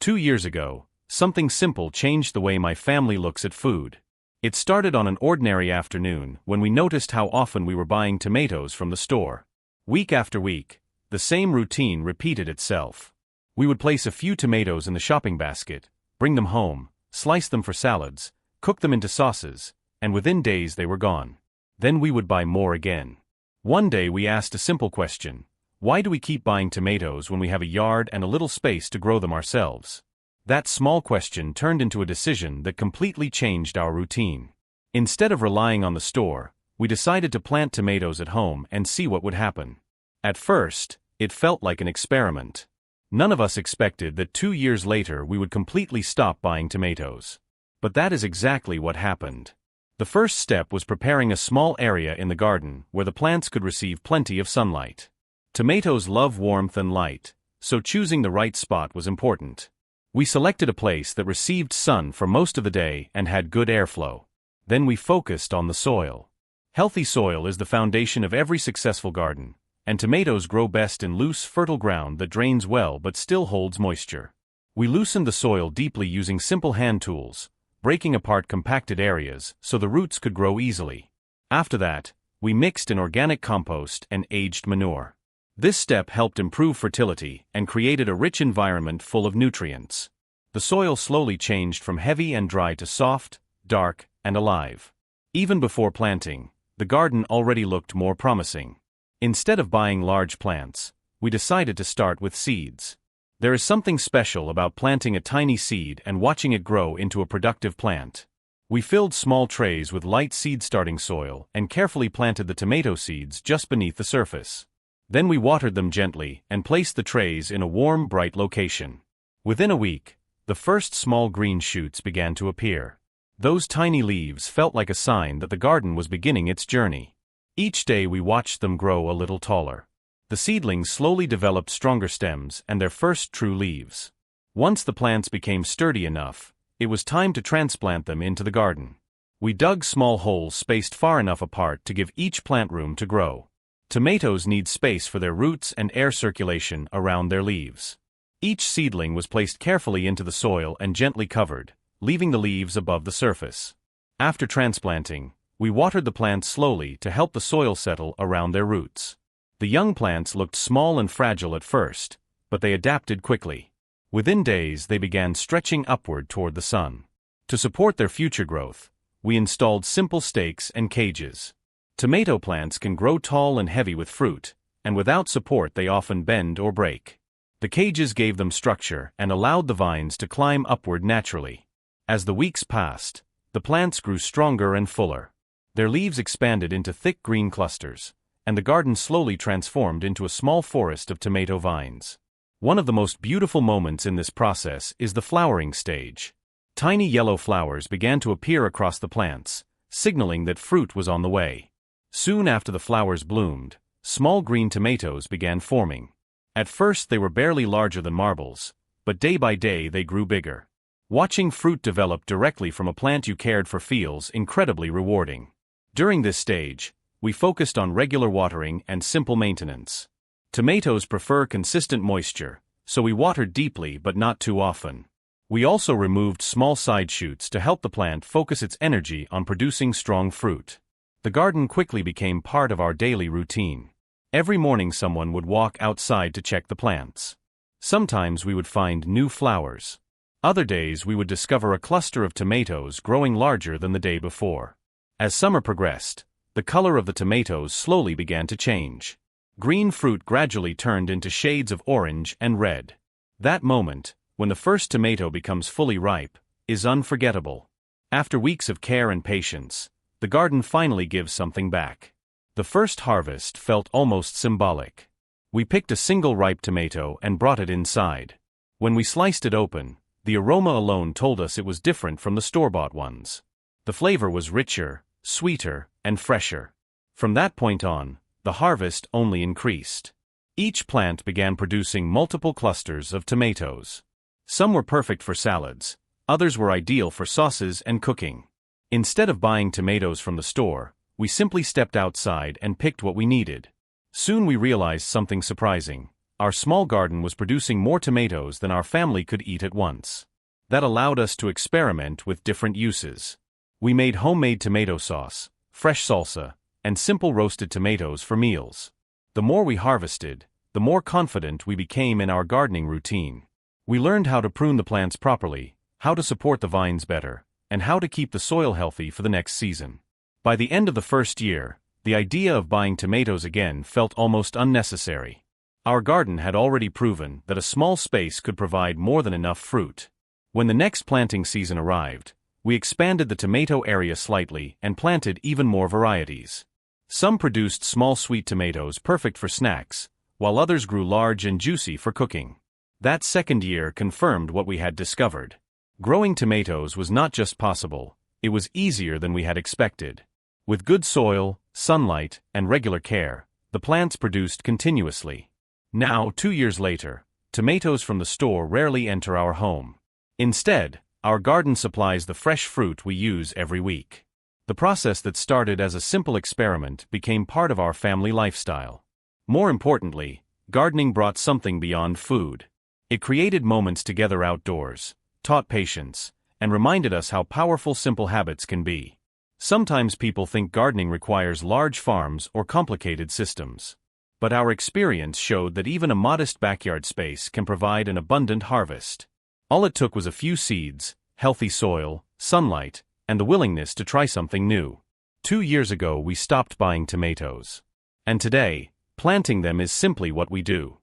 2 years ago, something simple changed the way my family looks at food. It started on an ordinary afternoon when we noticed how often we were buying tomatoes from the store. Week after week, the same routine repeated itself. We would place a few tomatoes in the shopping basket, bring them home, slice them for salads, cook them into sauces, and within days they were gone. Then we would buy more again. One day we asked a simple question: why do we keep buying tomatoes when we have a yard and a little space to grow them ourselves? That small question turned into a decision that completely changed our routine. Instead of relying on the store, we decided to plant tomatoes at home and see what would happen. At first, it felt like an experiment. None of us expected that 2 years later we would completely stop buying tomatoes. But that is exactly what happened. The first step was preparing a small area in the garden where the plants could receive plenty of sunlight. Tomatoes love warmth and light, so choosing the right spot was important. We selected a place that received sun for most of the day and had good airflow. Then we focused on the soil. Healthy soil is the foundation of every successful garden, and tomatoes grow best in loose, fertile ground that drains well but still holds moisture. We loosened the soil deeply using simple hand tools, breaking apart compacted areas so the roots could grow easily. After that, we mixed in organic compost and aged manure. This step helped improve fertility and created a rich environment full of nutrients. The soil slowly changed from heavy and dry to soft, dark, and alive. Even before planting, the garden already looked more promising. Instead of buying large plants, we decided to start with seeds. There is something special about planting a tiny seed and watching it grow into a productive plant. We filled small trays with light seed-starting soil and carefully planted the tomato seeds just beneath the surface. Then we watered them gently and placed the trays in a warm, bright location. Within a week, the first small green shoots began to appear. Those tiny leaves felt like a sign that the garden was beginning its journey. Each day we watched them grow a little taller. The seedlings slowly developed stronger stems and their first true leaves. Once the plants became sturdy enough, it was time to transplant them into the garden. We dug small holes spaced far enough apart to give each plant room to grow. Tomatoes need space for their roots and air circulation around their leaves. Each seedling was placed carefully into the soil and gently covered, leaving the leaves above the surface. After transplanting, we watered the plants slowly to help the soil settle around their roots. The young plants looked small and fragile at first, but they adapted quickly. Within days they began stretching upward toward the sun. To support their future growth, we installed simple stakes and cages. Tomato plants can grow tall and heavy with fruit, and without support they often bend or break. The cages gave them structure and allowed the vines to climb upward naturally. As the weeks passed, the plants grew stronger and fuller. Their leaves expanded into thick green clusters, and the garden slowly transformed into a small forest of tomato vines. One of the most beautiful moments in this process is the flowering stage. Tiny yellow flowers began to appear across the plants, signaling that fruit was on the way. Soon after the flowers bloomed, small green tomatoes began forming. At first they were barely larger than marbles, but day by day they grew bigger. Watching fruit develop directly from a plant you cared for feels incredibly rewarding. During this stage, we focused on regular watering and simple maintenance. Tomatoes prefer consistent moisture, so we watered deeply but not too often. We also removed small side shoots to help the plant focus its energy on producing strong fruit. The garden quickly became part of our daily routine. Every morning someone would walk outside to check the plants. Sometimes we would find new flowers. Other days we would discover a cluster of tomatoes growing larger than the day before. As summer progressed, the color of the tomatoes slowly began to change. Green fruit gradually turned into shades of orange and red. That moment, when the first tomato becomes fully ripe, is unforgettable. After weeks of care and patience, the garden finally gives something back. The first harvest felt almost symbolic. We picked a single ripe tomato and brought it inside. When we sliced it open, the aroma alone told us it was different from the store-bought ones. The flavor was richer, sweeter, and fresher. From that point on, the harvest only increased. Each plant began producing multiple clusters of tomatoes. Some were perfect for salads, others were ideal for sauces and cooking. Instead of buying tomatoes from the store, we simply stepped outside and picked what we needed. Soon we realized something surprising. Our small garden was producing more tomatoes than our family could eat at once. That allowed us to experiment with different uses. We made homemade tomato sauce, fresh salsa, and simple roasted tomatoes for meals. The more we harvested, the more confident we became in our gardening routine. We learned how to prune the plants properly, how to support the vines better, and how to keep the soil healthy for the next season. By the end of the first year, the idea of buying tomatoes again felt almost unnecessary. Our garden had already proven that a small space could provide more than enough fruit. When the next planting season arrived, we expanded the tomato area slightly and planted even more varieties. Some produced small sweet tomatoes perfect for snacks, while others grew large and juicy for cooking. That second year confirmed what we had discovered. Growing tomatoes was not just possible, it was easier than we had expected. With good soil, sunlight, and regular care, the plants produced continuously. Now, 2 years later, tomatoes from the store rarely enter our home. Instead, our garden supplies the fresh fruit we use every week. The process that started as a simple experiment became part of our family lifestyle. More importantly, gardening brought something beyond food. It created moments together outdoors, taught patience, and reminded us how powerful simple habits can be. Sometimes people think gardening requires large farms or complicated systems. But our experience showed that even a modest backyard space can provide an abundant harvest. All it took was a few seeds, healthy soil, sunlight, and the willingness to try something new. 2 years ago we stopped buying tomatoes. And today, planting them is simply what we do.